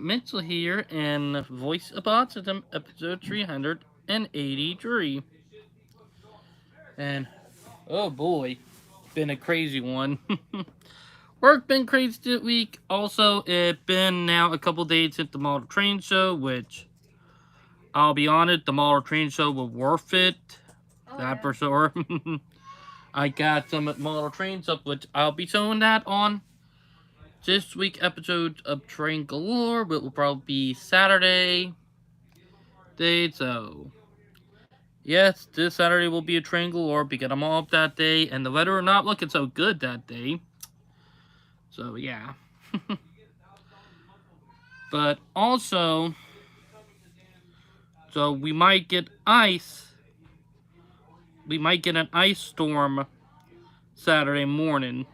Mitchell here, and Voice of Autism, episode 383. And, oh boy, been a crazy one. Work been crazy this week. Also, it been now a couple days at the model train show, which, I'll be honest, the model train show was worth it. That for sure. I got some model trains up, which I'll be showing that on this week episode of Train Galore, which will probably be Saturday day. So, yes, this Saturday will be a Train Galore because I'm off that day, and the weather not looking so good that day. So, yeah. But also, so we might get ice. We might get an ice storm Saturday morning.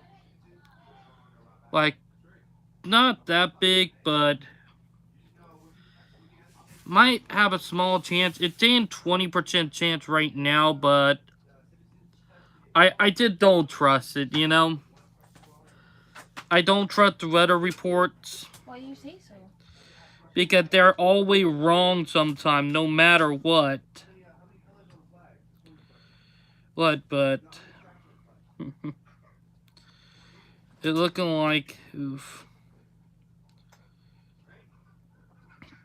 Like, not that big, but might have a small chance. It's saying 20% chance right now, but I just don't trust it, you know? I don't trust the weather reports. Why do you say so? Because they're always wrong sometimes, no matter what. But it's looking like, oof.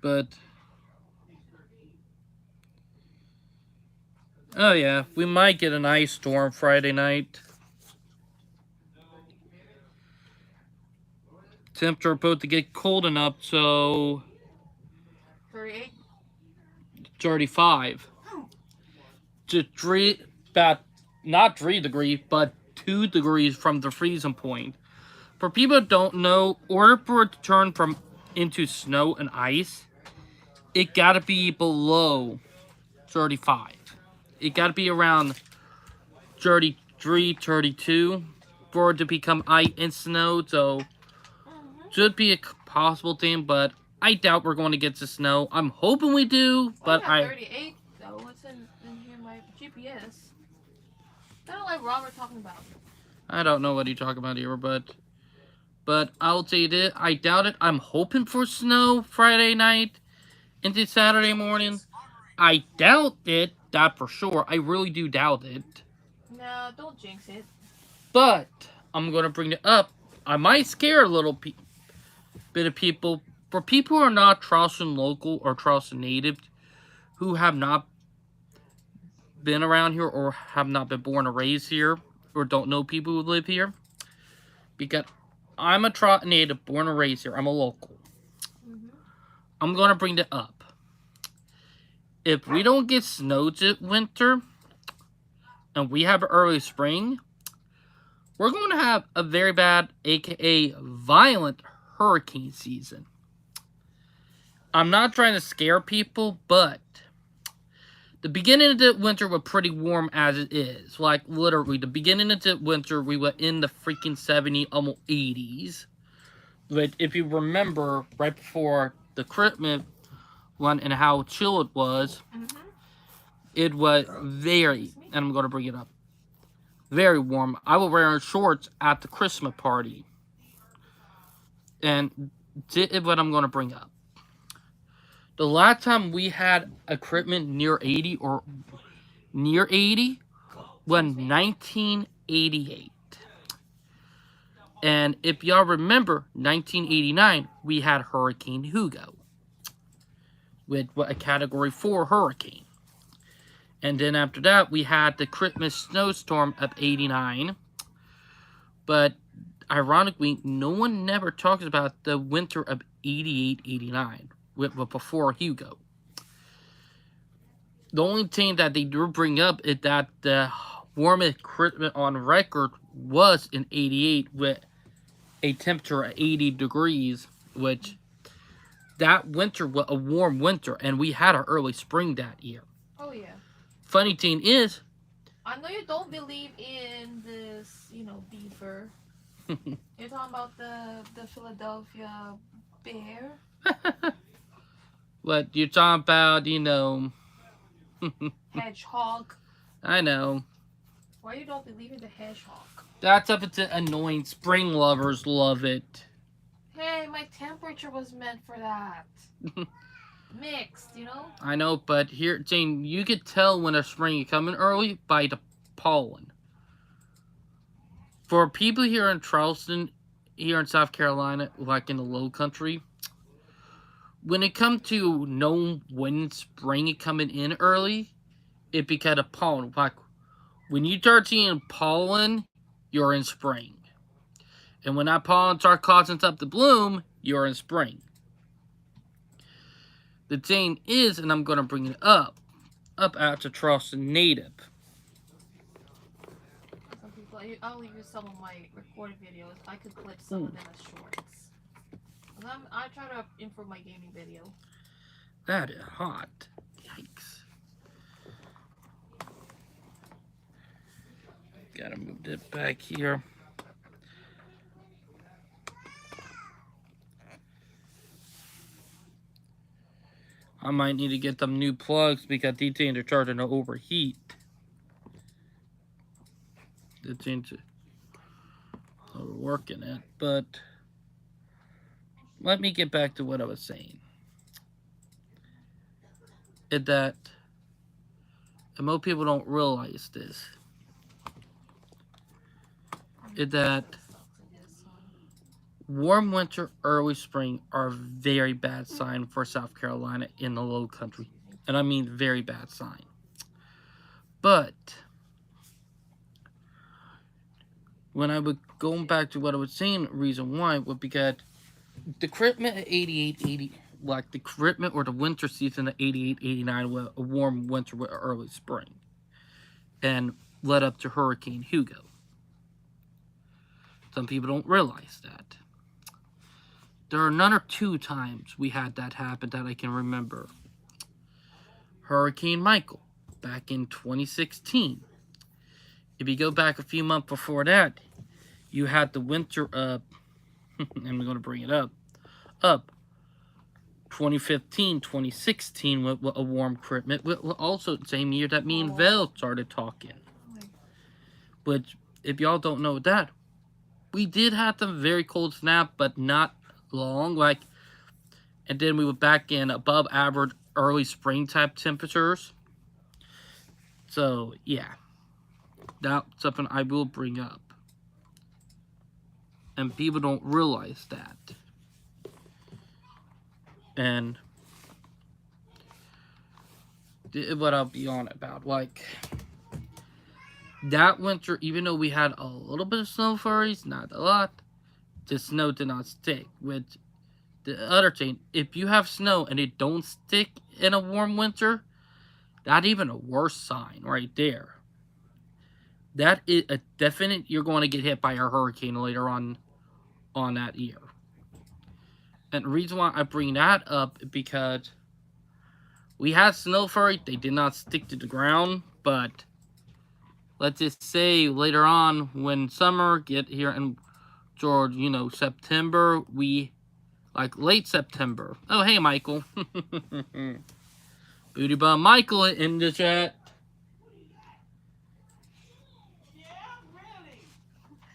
But, oh yeah, we might get an ice storm Friday night. Temperature about to get cold enough, so 38? 35. Just not 3 degrees, but 2 degrees from the freezing point. For people that don't know, order for it to turn into snow and ice, it gotta be below 35. It gotta be around 33, 32 for it to become ice and snow. So, should be a possible thing, but I doubt we're going to get to snow. I'm hoping we do, but I got 38 though. What's in here? My GPS. I don't like Robert talking about. I don't know what you're talking about here, but I'll say this. I doubt it. I'm hoping for snow Friday night into Saturday morning. I doubt it. That for sure. I really do doubt it. No, don't jinx it. But I'm gonna bring it up. I might scare a little bit of people. For people who are not Charleston local or Charleston native, who have not been around here or have not been born or raised here, or don't know people who live here, because I'm a Charleston native, born and raised here. I'm a local. I'm gonna bring it up. If we don't get snow this winter, and we have early spring, we're going to have a very bad, aka violent, hurricane season. I'm not trying to scare people, but the beginning of the winter was pretty warm as it is. Like, literally, the beginning of the winter, we were in the freaking 70s, almost 80s. But if you remember, right before the Christmas one and how chill it was, it was very, and I'm going to bring it up, very warm. I was wearing shorts at the Christmas party. And this is what I'm going to bring up. The last time we had equipment near 80 or near 80 was 1988. And if y'all remember, 1989, we had Hurricane Hugo with a Category 4 hurricane. And then after that, we had the Christmas snowstorm of 89. But ironically, no one never talks about the winter of 88, 89, before Hugo. The only thing that they do bring up is that the warmest Christmas on record was in 88 with a temperature of 80 degrees, which that winter was a warm winter, and we had an early spring that year. Oh, yeah. Funny thing is, I know you don't believe in this, beaver. You're talking about the Philadelphia bear? What you're talking about, Hedgehog. I know. Why you don't believe in the hedgehog? That's up to annoying. Spring lovers love it. Hey, my temperature was meant for that. Mixed, you know? I know, but here, Jane, you could tell when a spring is coming early by the pollen. For people here in Charleston, here in South Carolina, like in the low country, when it comes to knowing when spring is coming in early, it because of pollen. Like when you start seeing pollen, you're in spring. And when that pollen starts causing stuff to bloom, you're in spring. The thing is, and I'm going to bring it up at the Charleston native. Some people, I'll use some of my recorded videos. I could clip some of them as shorts. I try to improve my gaming video. That is hot. Yikes. Gotta move it back here. I might need to get them new plugs because these things are starting to overheat. The things are working it, but let me get back to what I was saying. Is that, and most people don't realize this, is that warm winter, early spring are a very bad sign for South Carolina in the low country. And I mean very bad sign. But when I was going back to what I was saying, reason why was because the Christmas of 88-80, like the Christmas or the winter season of 88-89 was a warm winter with early spring. And led up to Hurricane Hugo. Some people don't realize that. There are another 2 times we had that happen that I can remember. Hurricane Michael, back in 2016. If you go back a few months before that, you had the winter of, I'm going to bring it up 2015, 2016 with a warm Christmas. Also the same year that me and Vel started talking. Which, if y'all don't know that, we did have some very cold snap, but not long. Like, and then we were back in above average early spring type temperatures. So yeah, that's something I will bring up, and people don't realize that. And what I'll be on about, like that winter, even though we had a little bit of snow flurries, not a lot, the snow did not stick. Which the other thing, if you have snow and it don't stick in a warm winter, that's even a worse sign right there. That is a definite you're going to get hit by a hurricane later on that year. And the reason why I bring that up is because we had snow flurries, they did not stick to the ground, but let's just say later on when summer get here in George, September, we like late September. Oh hey Michael. Booty Bum Michael in the chat.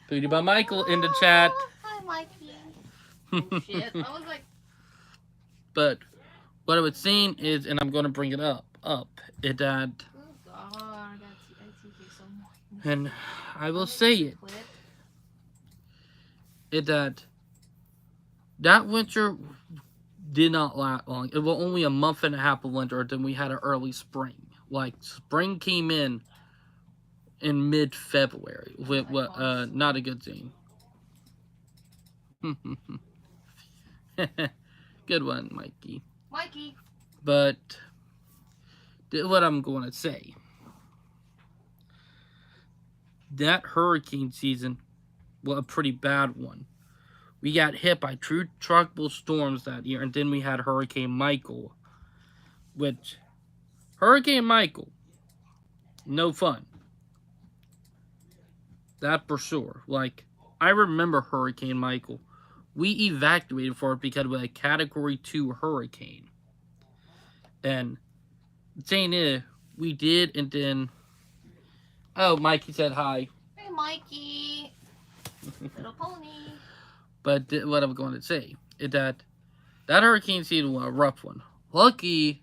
Booty Bum Michael in the chat. Hi Mikey. Oh shit. I was like. But what I was saying is, and I'm going to bring it up, is that, Oh god, that's TK so much. and I will say it, is that winter did not last long. It was only a month and a half of winter, then we had an early spring. Like, spring came in mid-February, with not a good thing. Good one, Mikey. But what I'm going to say, that hurricane season was a pretty bad one. We got hit by true tropical storms that year, and then we had Hurricane Michael, which Hurricane Michael, no fun. That for sure. Like, I remember Hurricane Michael. We evacuated for it because it was a Category 2 hurricane. And the thing is, we did, and then... Oh, Mikey said hi. Hey, Mikey. Little pony. But what I'm going to say is that hurricane season was a rough one. Lucky,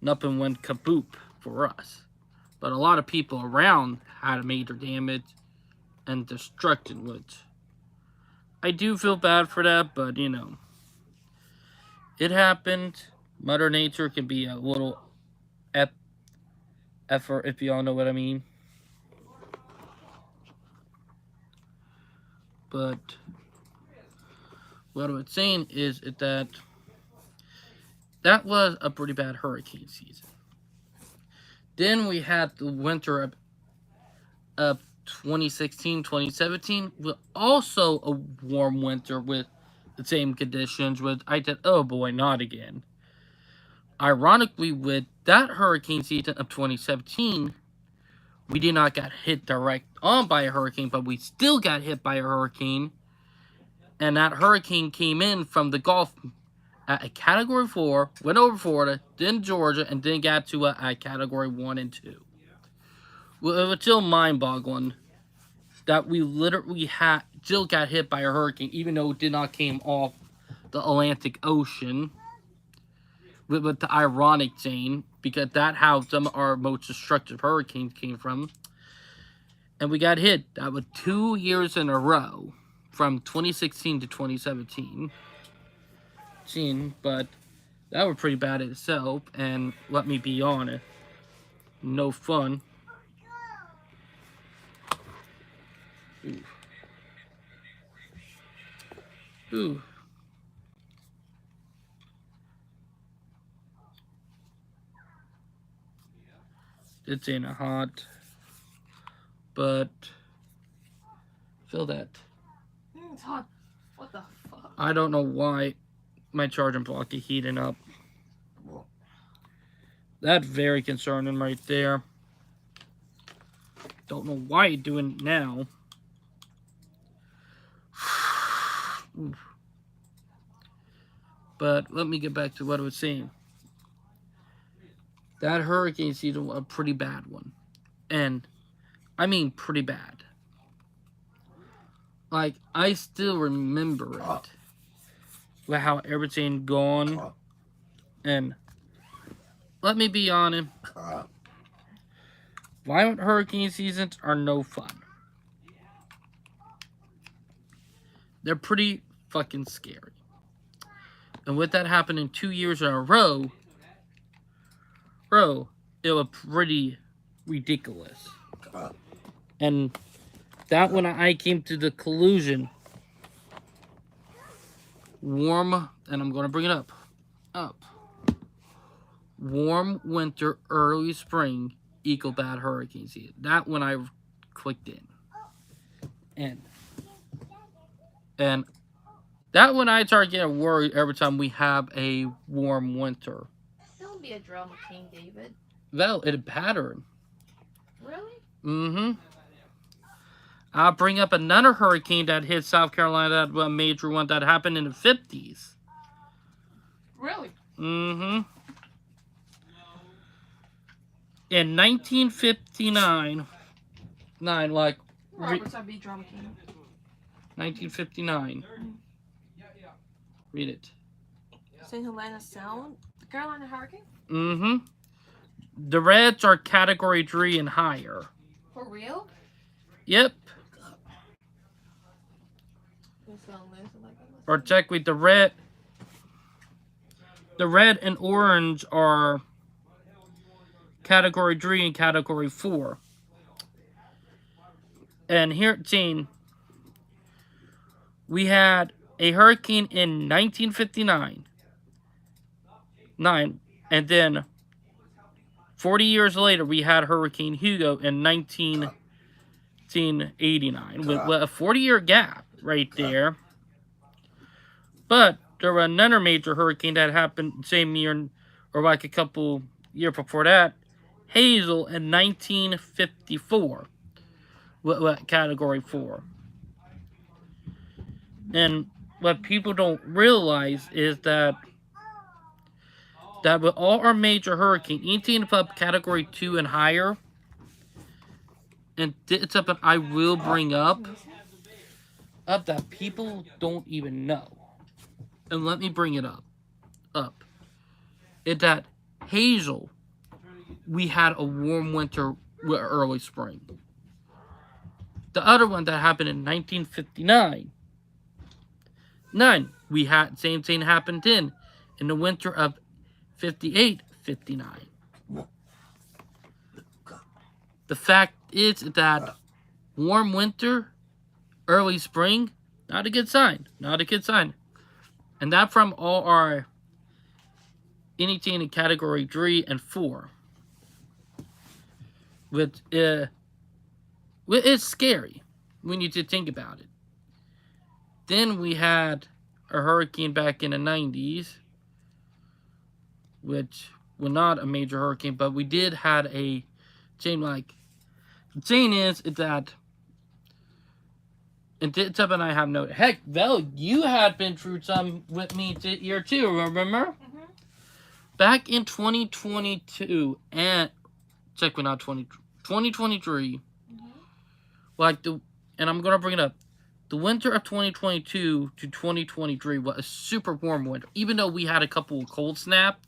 nothing went kaboop for us. But a lot of people around had major damage and destruction, which I do feel bad for that, but it happened. Mother Nature can be a little effort, if you all know what I mean. But what I was saying is that was a pretty bad hurricane season. Then we had the winter of 2016, 2017, with also a warm winter with the same conditions. With I said, oh boy, not again. Ironically, with that hurricane season of 2017, we did not get hit direct on by a hurricane, but we still got hit by a hurricane. And that hurricane came in from the Gulf at a Category 4, went over Florida, then Georgia, and then got to a Category 1 and 2. Well, it was still mind-boggling that we literally still got hit by a hurricane, even though it did not came off the Atlantic Ocean. With the ironic thing, because that's how some of our most destructive hurricanes came from. And we got hit. That was 2 years in a row, from 2016 to 2017. But that was pretty bad itself, and let me be honest, no fun. Ooh. Ooh. It's in a hot, but feel that. It's hot. What the fuck? I don't know why my charging block is heating up. That's very concerning right there. Don't know why you're doing it now. But let me get back to what I was saying. That hurricane season was a pretty bad one. And I mean pretty bad. Like, I still remember it. With how everything gone. And let me be honest. Violent hurricane seasons are no fun. They're pretty fucking scary. And with that happening 2 years in a row, it was pretty ridiculous. And that when I came to the conclusion, warm, and I'm going to bring it up. Warm winter, early spring, equal bad hurricane season. That when I clicked in. And that when I start getting worried every time we have a warm winter. Don't be a drama king, David. Well, it's a pattern. Really? Mm-hmm. I'll bring up another hurricane that hit South Carolina, that a major one that happened in the 50s. Really? Mm-hmm. In 1959, Robert's be drama king. 1959. Read it. St. Helena Sound? The Carolina Hurricane? Mm-hmm. The Reds are Category 3 and higher. For real? Yep. Or technically the red and orange are Category 3 and Category 4. And here at Teen, we had a hurricane in 1959. And then 40 years later, we had Hurricane Hugo in 1989. With a 40-year gap right there. But there was another major hurricane that happened the same year, or like a couple years before that, Hazel in 1954, with Category 4. And what people don't realize is that with all our major hurricanes, anything above Category 2 and higher, and it's something I will bring up, up that people don't even know. And let me bring it up. Up. It's that Hazel, we had a warm winter with early spring. The other one that happened in 1959, we had same thing happened then in the winter of 58, 59. The fact is that warm winter, early spring, not a good sign. Not a good sign. And that from all our anything in category 3 and 4. Which it's scary when you think about it. Then we had a hurricane back in the 90s, which was not a major hurricane, but we did had a chain like. The thing is that, and Tip and I have no. Heck, Vel, you had been through some with me this year too, remember? Mm-hmm. Back in 2022, and check me out, 2023, Mm-hmm. like and I'm gonna bring it up. The winter of 2022 to 2023 was a super warm winter. Even though we had a couple of cold snaps,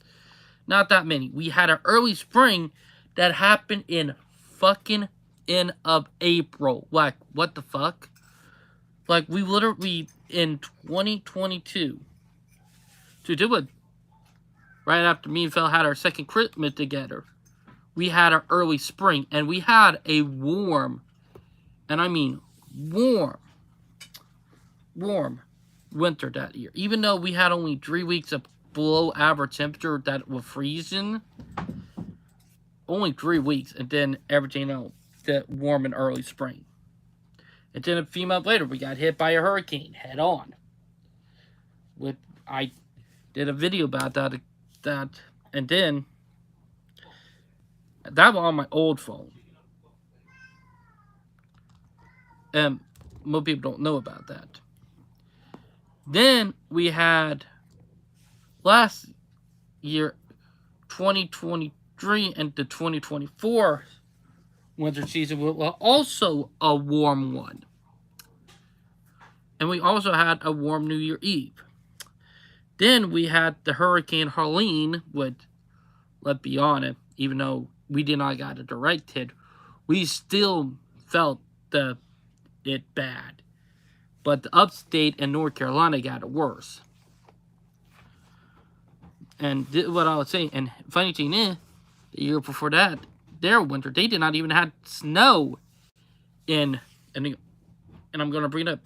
not that many. We had an early spring that happened in fucking end of April. Like, what the fuck? Like, we literally in 2022 to do it right after me and Phil had our second Christmas together. We had our early spring and we had a warm, and I mean warm winter that year. Even though we had only 3 weeks of below average temperature that was freezing, only 3 weeks, and then everything else that warm in early spring. And then a few months later, we got hit by a hurricane head on. I did a video about that, and then that was on my old phone. And most people don't know about that. Then we had last year, 2023 and the 2024 winter season was also a warm one. And we also had a warm New Year Eve. Then we had the Hurricane Helene, which, let's be honest, even though we did not get a direct hit, we still felt it bad. But the upstate and North Carolina got it worse. And what I was saying, and funny thing is, the year before that, their winter, they did not even have snow and I'm going to bring it up.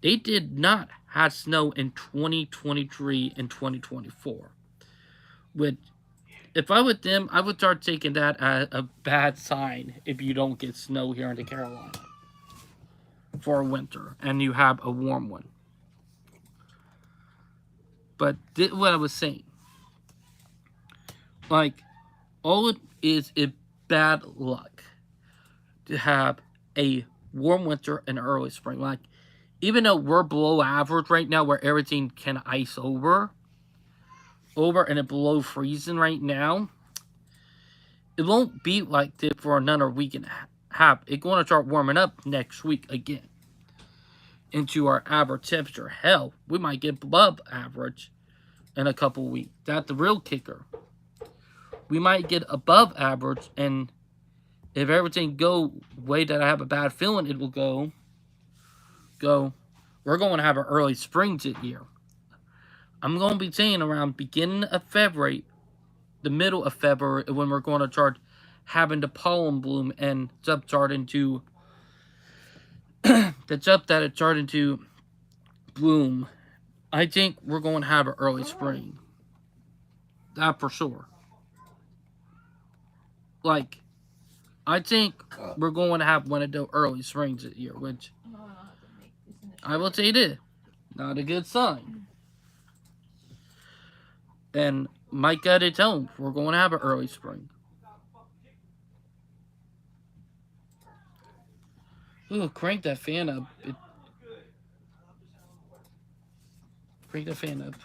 They did not have snow in 2023 and 2024. Which, if I was them, I would start taking that as a bad sign if you don't get snow here in the Carolina for winter and you have a warm one. But what I was saying, like, all it is bad luck to have a warm winter and early spring. Like, even though we're below average right now, where everything can ice over and it below freezing right now, it won't be like this for another week and a half. It's going to start warming up next week again into our average temperature. Hell, we might get above average in a couple weeks. That's the real kicker. We might get above average, and if everything go way that I have a bad feeling it will go, we're going to have an early spring this year. I'm going to be saying around beginning of February, the middle of February, when we're going to start having the pollen bloom and starting to that it's starting to bloom. I think we're going to have an early spring. That for sure. Like, I think we're going to have one of those early springs this year, which I will say this, not a good sign. And Mike got it tell him we're going to have an early spring. Ooh, crank that fan up. Crank that fan up.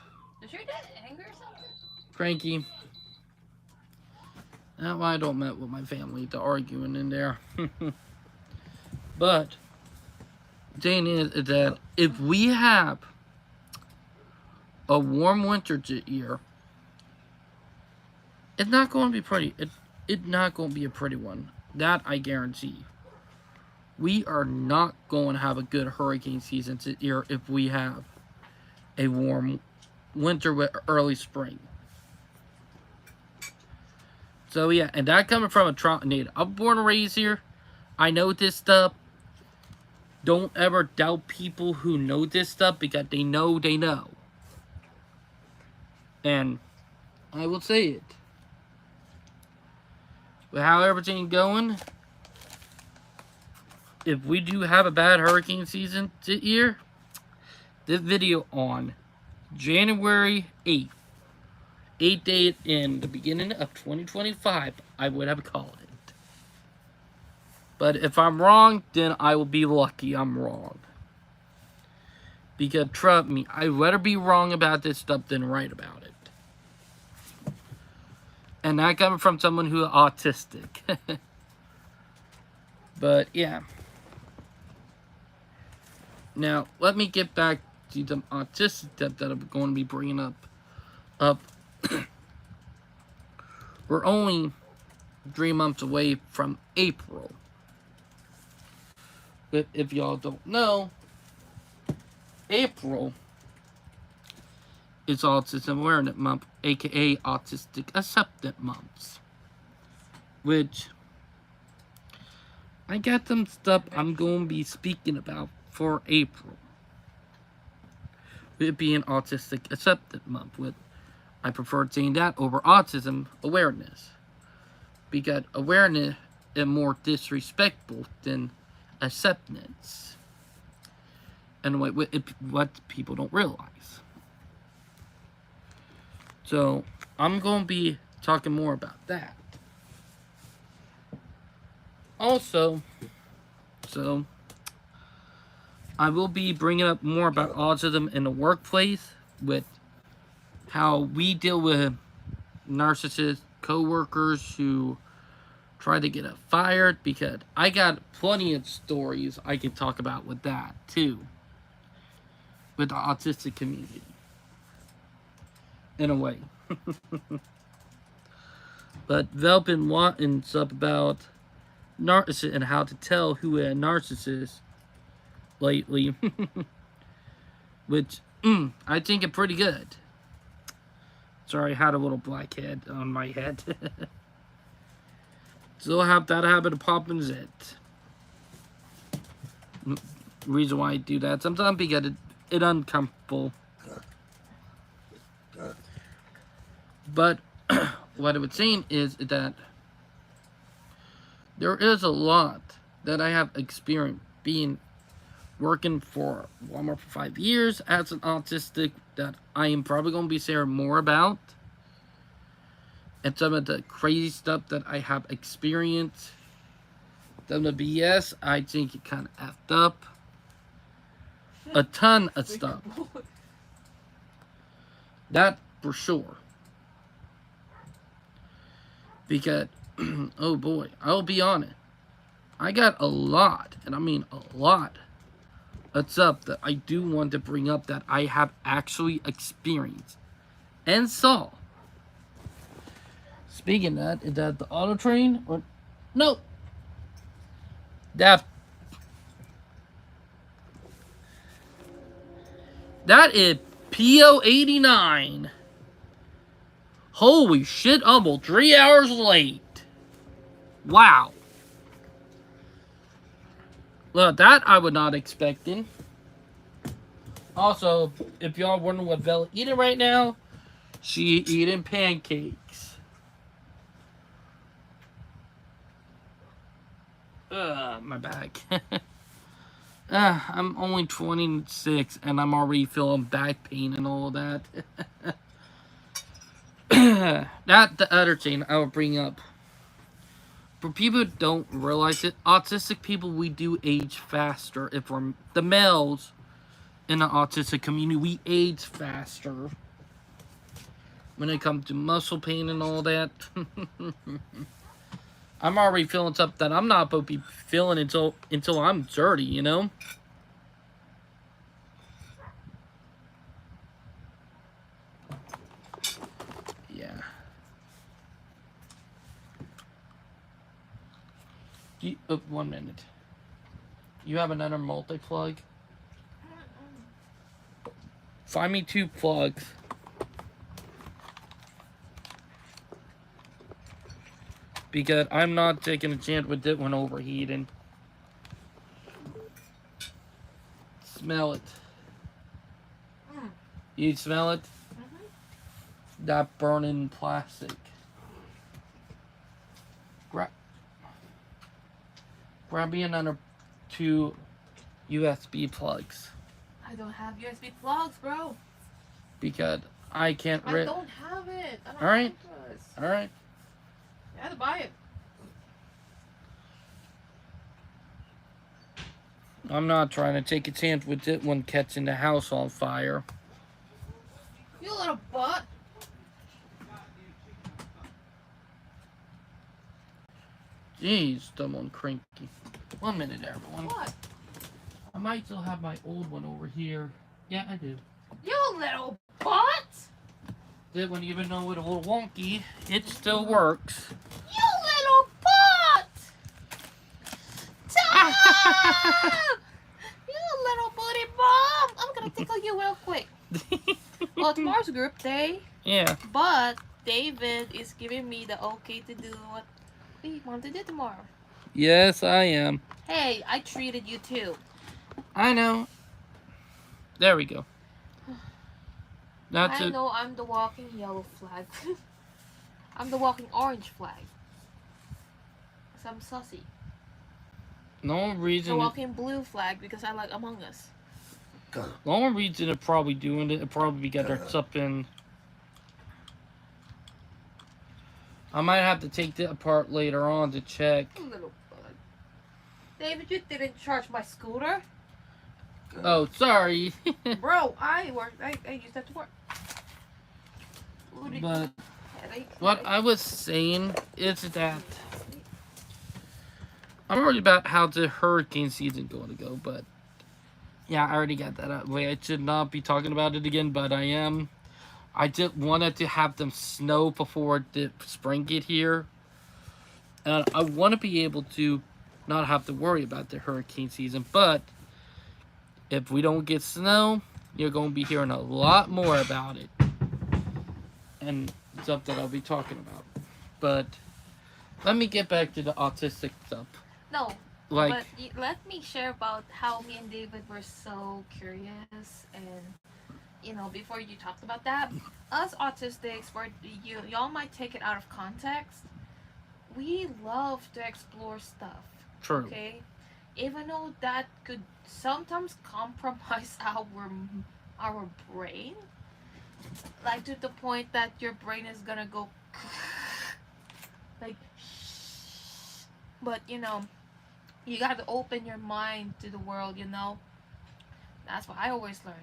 Is your dad angry or something? Cranky. That's why I don't met with my family to arguing in there. But thing is that if we have a warm winter this year, it's not going to be pretty. It's not going to be a pretty one. That I guarantee. We are not going to have a good hurricane season this year if we have a warm winter with early spring. So yeah, and that coming from a Toronto native. I'm born and raised here. I know this stuff. Don't ever doubt people who know this stuff because they know they know. And I will say it. With how everything's going, if we do have a bad hurricane season this year, this video on January 8th, 8th day in the beginning of 2025, I would have called it. But if I'm wrong, then I will be lucky I'm wrong. Because trust me, I'd rather be wrong about this stuff than right about it. And that coming from someone who is autistic. But yeah. Now, let me get back to the autistic stuff that I'm going to be bringing up. We're only 3 months away from April. But if y'all don't know, April is Autism Awareness Month, aka Autistic Acceptance Month. Which I got some stuff I'm going to be speaking about for April. It being Autistic Acceptance Month, with I prefer saying that over autism awareness. Because awareness is more disrespectful than acceptance. And what people don't realize. So, I'm going to be talking more about that. Also, I will be bringing up more about autism in the workplace, with how we deal with narcissist coworkers who try to get us fired, because I got plenty of stories I can talk about with that too, with the autistic community, in a way. But they've been wanting stuff about narcissists and how to tell who a narcissist lately, which I think are pretty good. Sorry, I had a little blackhead on my head. Still have that habit of popping it. Reason why I do that sometimes because it's uncomfortable. But what I was saying is that there is a lot that I have experienced being working for Walmart for 5 years as an autistic that I am probably going to be sharing more about. And some of the crazy stuff that I have experienced. Some of the BS, I think it kind of effed up. A ton of stuff. That for sure. Because, oh boy, I'll be honest. I got a lot, and I mean a lot, of stuff that I do want to bring up that I have actually experienced and saw. Speaking of that, is that the auto train? Or no. That is PO89. Holy shit, almost 3 hours late. Wow. Look, that I was not expecting. Also, if y'all wondering what Bella eating right now, she eating pancakes. My back. I'm only 26 and I'm already feeling back pain and all of that. That the other thing I will bring up. For people who don't realize it, autistic people, we do age faster. If we're the males in the autistic community, we age faster when it comes to muscle pain and all that. I'm already feeling stuff that I'm not supposed to be feeling until I'm 30, you know? 1 minute. You have another multi plug? Find me 2 plugs. Because I'm not taking a chance with it when overheating. Smell it. You smell it? That burning plastic. Grab me another 2 USB plugs. I don't have USB plugs, bro. Because I can't. I don't have it. I don't Alright. have Alright. I had to buy it. I'm not trying to take a chance with it when catching the house on fire. You little butt. Jeez, someone cranky. 1 minute, everyone. What? I might still have my old one over here. Yeah, I do. You little butt. That one, even though it's a little wonky, it still works. You little butt. Stop! You little booty bomb. I'm gonna tickle you real quick. Well, tomorrow's group day. Yeah. But David is giving me the okay to do what we want to do tomorrow. Yes, I am. Hey, I treated you too. I know. There we go. That's I it. know I'm the walking yellow flag. I'm the walking orange flag. Because I'm sussy. No reason. The walking blue flag because I like Among Us. The only reason they're probably doing it, probably because there's something. I might have to take that apart later on to check. Little bug. David, you didn't charge my scooter. Oh, sorry. Bro, I used that to work. But what I was saying is that I'm worried about how the hurricane season going to go, but yeah, I already got that out of the way. I should not be talking about it again, but I am. I just wanted to have them snow before the spring get here. And I want to be able to not have to worry about the hurricane season, but if we don't get snow, you're going to be hearing a lot more about it. And stuff that I'll be talking about. But let me get back to the autistic stuff. No, Like, but let me share about how me and David were so curious and before you talked about that, us autistics, where y'all might take it out of context, we love to explore stuff. true. Okay, even though that could sometimes compromise our brain, like to the point that your brain is gonna go like, but you got to open your mind to the world. That's what I always learned.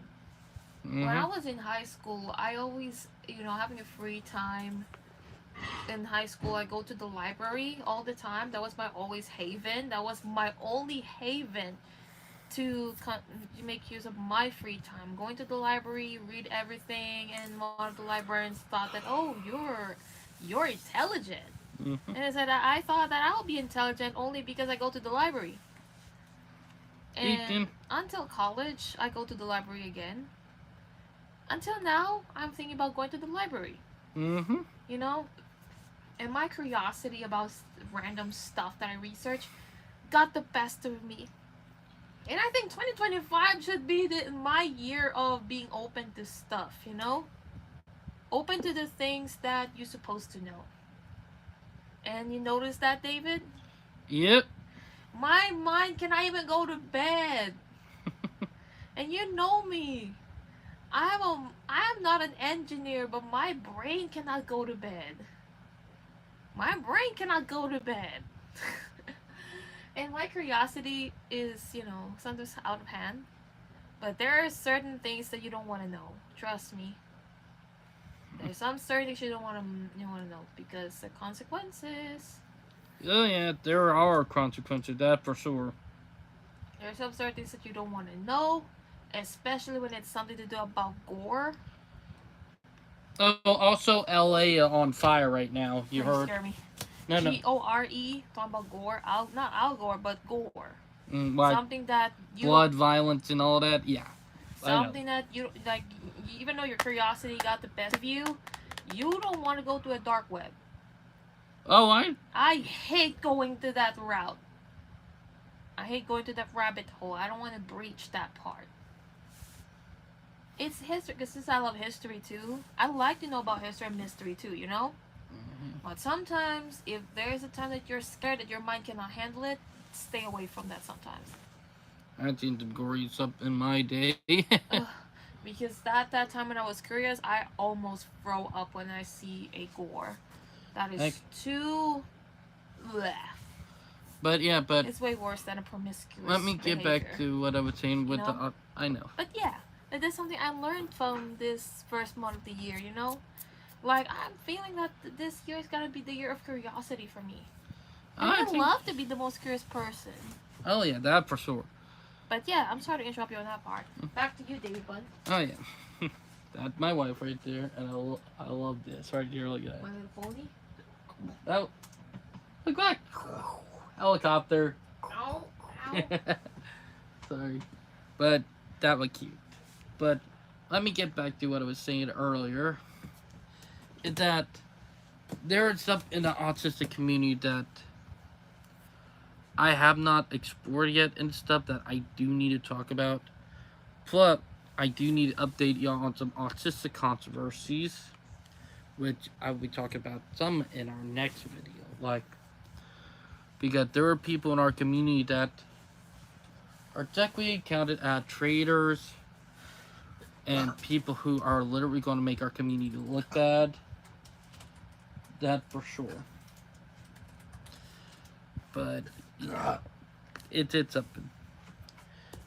When I was in high school, I always, having a free time in high school, I go to the library all the time. That was my always haven. That was my only haven to make use of my free time. Going to the library, read everything, and one of the librarians thought that, oh, you're intelligent. And I said, I thought that I'll be intelligent only because I go to the library. And until college, I go to the library again. Until now, I'm thinking about going to the library. And my curiosity about random stuff that I research got the best of me. And I think 2025 should be my year of being open to stuff, Open to the things that you're supposed to know. And you notice that, David? Yep. My mind cannot even go to bed. And you know me. I'm not an engineer, but my brain cannot go to bed. My brain cannot go to bed. And my curiosity is, sometimes out of hand. But there are certain things that you don't want to know. Trust me. There's some certain things you don't want to know because the consequences. Oh yeah, there are consequences, that for sure. There are some certain things that you don't want to know, especially when it's something to do about gore. Oh, also LA on fire right now. You heard? Scare me. No, no. Gore. Talking about gore. Not Al Gore, but gore. Like Something that you don't. blood, violence, and all that. Yeah, I know. Something that you like. Even though your curiosity got the best of you don't want to go to a dark web. Oh, I. I hate going to that route. I hate going to that rabbit hole. I don't want to breach that part. It's history, because since I love history too, I like to know about history and mystery too, you know? But sometimes, if there's a time that you're scared that your mind cannot handle it, stay away from that sometimes. I've seen some gory stuff in my day. Ugh, because that time when I was curious, I almost throw up when I see a gore. That Heck, is too. Bleh. but yeah, but It's way worse than a promiscuous let me get back behavior, to what I was saying you with the. know? I know. But yeah, that's something I learned from this first month of the year, you know? Like, I'm feeling that this year is gonna be the year of curiosity for me. And I I think. love to be the most curious person. Oh yeah, that for sure. But yeah, I'm sorry to interrupt you on that part. Back to you, David Bun. Oh yeah, that's my wife right there, and I love this right here. Look at My little pony. that. Oh, look back. Helicopter. Ow, ow. Sorry, but that was cute. But let me get back to what I was saying earlier. Is that there is stuff in the autistic community that I have not explored yet, and stuff that I do need to talk about. Plus, I do need to update y'all on some autistic controversies, which I will be talking about some in our next video. Like, because there are people in our community that are technically counted as traitors and people who are literally going to make our community look bad. That for sure. But yeah, it's up.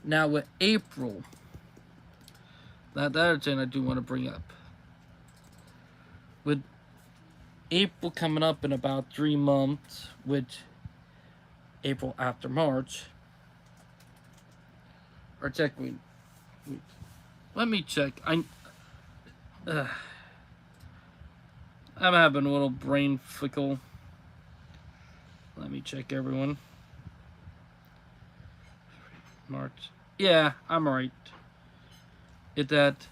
Now with April, that other thing I do want to bring up. With April coming up in about 3 months, which April after March, or technically, let me check. I'm having a little brain flickle. Let me check, everyone. March. Yeah, I'm right. It's that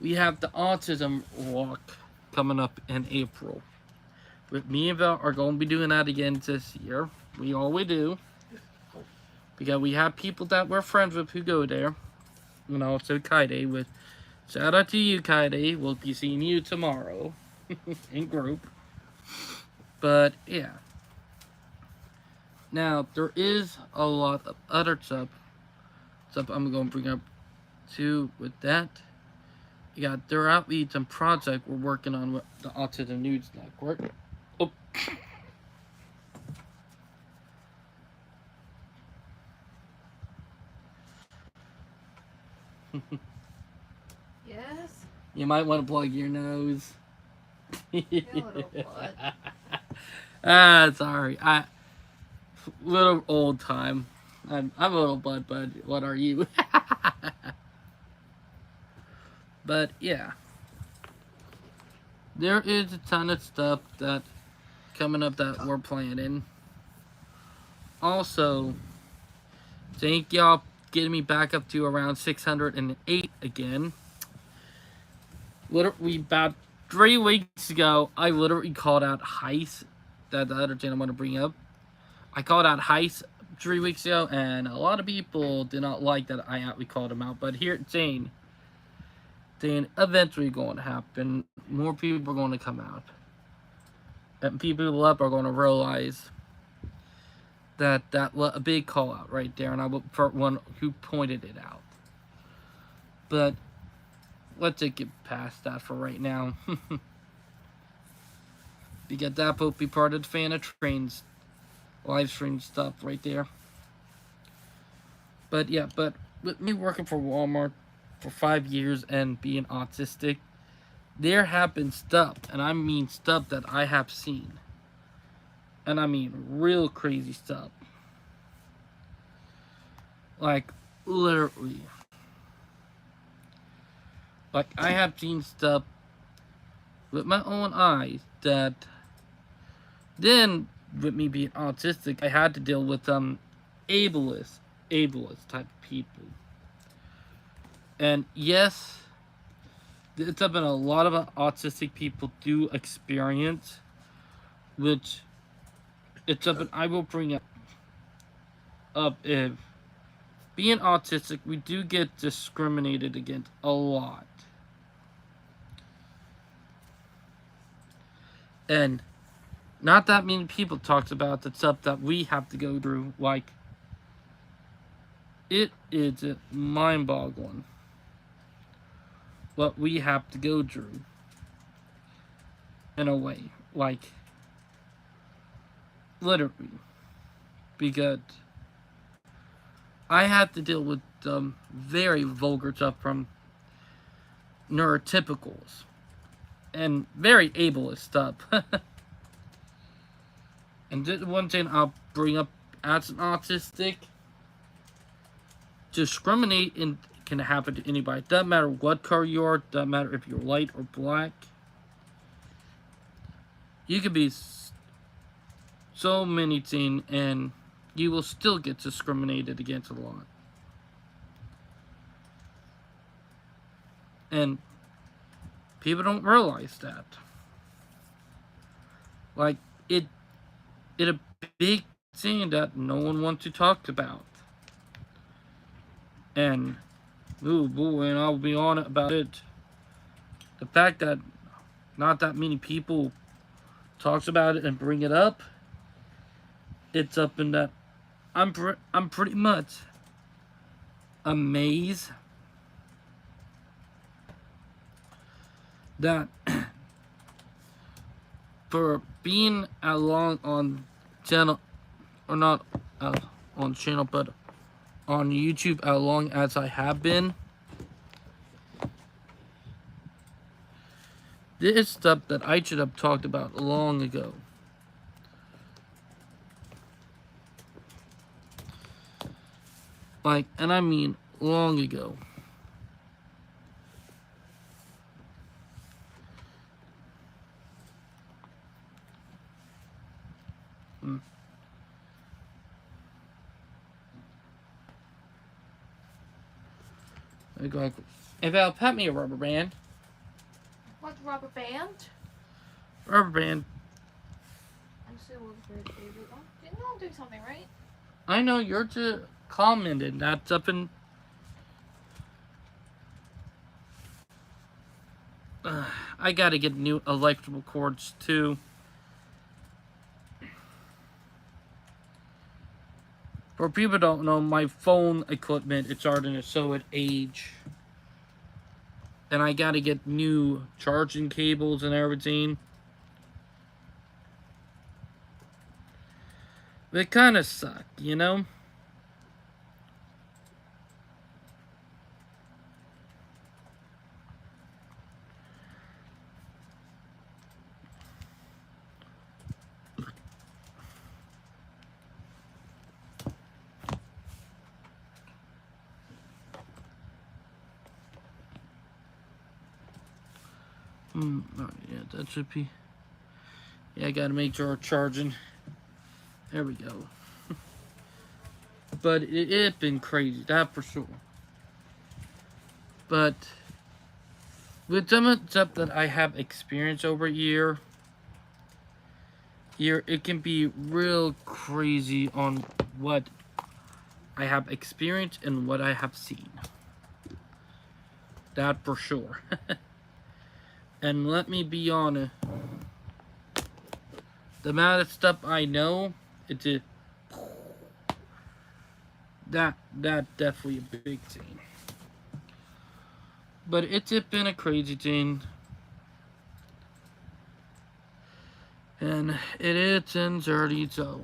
we have the autism walk coming up in April. With me and Val are going to be doing that again this year. We always do. Because we have people that we're friends with who go there. And also Kaide with shout out to you, Kaide. We'll be seeing you tomorrow in group. But yeah. Now there is a lot of other stuff I'm going to bring up too with that. You got their outreach and project we're working on with the Autism News Network. Oh. Yes? You might want to plug your nose. Sorry. Little old time. I'm a little bud. What are you? But yeah, there is a ton of stuff that coming up that we're planning. Also, thank y'all getting me back up to around 608 again. Literally about 3 weeks ago, I literally called out Heist. That the other thing I want to bring up. I called out Heist 3 weeks ago, and a lot of people did not like that I actually called him out. But here, saying eventually going to happen. More people are going to come out, and people up are going to realize that was a big call out right there, and I was the one who pointed it out. But let's just get past that for right now. Because that will be part of the Fan of Trains live stream stuff right there. But yeah, but with me working for Walmart for 5 years and being autistic, there have been stuff, and I mean stuff that I have seen. And I mean real crazy stuff. Like, literally. Like, I have seen stuff with my own eyes that Then, with me being autistic, I had to deal with ableist type of people. And yes, it's something a lot of autistic people do experience, which it's something I will bring up. If being autistic, we do get discriminated against a lot. And not that many people talks about the stuff that we have to go through. Like, it is mind-boggling what we have to go through in a way. Like, literally. Because I have to deal with very vulgar stuff from neurotypicals and very ableist stuff. And this one thing I'll bring up as an autistic, discriminate can happen to anybody. Doesn't matter what color you are, doesn't matter if you're light or black. You could be so many things and you will still get discriminated against a lot. And people don't realize that. Like, it a big thing that no one wants to talk about. And, ooh boy, and I'll be on it about it. The fact that not that many people talks about it and bring it up, it's up in that I'm pretty much amazed that for being along on channel, or not on channel, but on YouTube as long as I have been, this is stuff that I should have talked about long ago. Like, and I mean long ago. I go like, hey Val, pat me a rubber band. What rubber band? Rubber band. I'm still looking for it, baby. Oh, you know I'm doing something, right? I know you're just commenting. That's up in. I gotta get new electrical cords too. For people who don't know, my phone equipment it's starting to show its age. And I gotta get new charging cables and everything. It kind of sucked, you know? Oh, yeah, that should be. Yeah, I gotta make sure it's charging. There we go. But it's been crazy, that for sure. But with some of the stuff that I have experienced over a year, it can be real crazy on what I have experienced and what I have seen. That for sure. And let me be honest, the amount of stuff I know, it's a that definitely a big thing. But it's been a crazy thing. And it is 10:30, so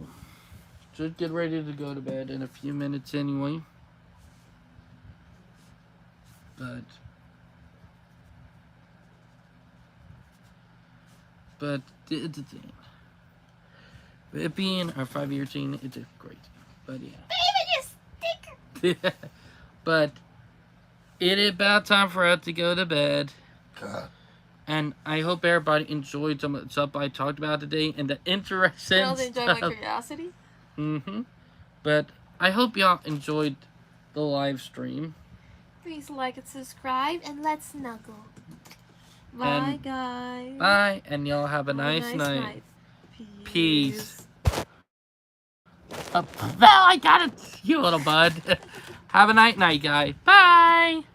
should get ready to go to bed in a few minutes anyway. But it's a thing. It being a 5-year teen, it's a great thing. But yeah. Baby, you sticker! But it is about time for us to go to bed. And I hope everybody enjoyed some of the stuff I talked about today and the interesting You also enjoy my stuff. curiosity? But I hope y'all enjoyed the live stream. Please like and subscribe, and let's snuggle. Bye, guys. Bye, and y'all have a nice night. Peace. Well, I got it, you little bud. Have a night, guy. Bye.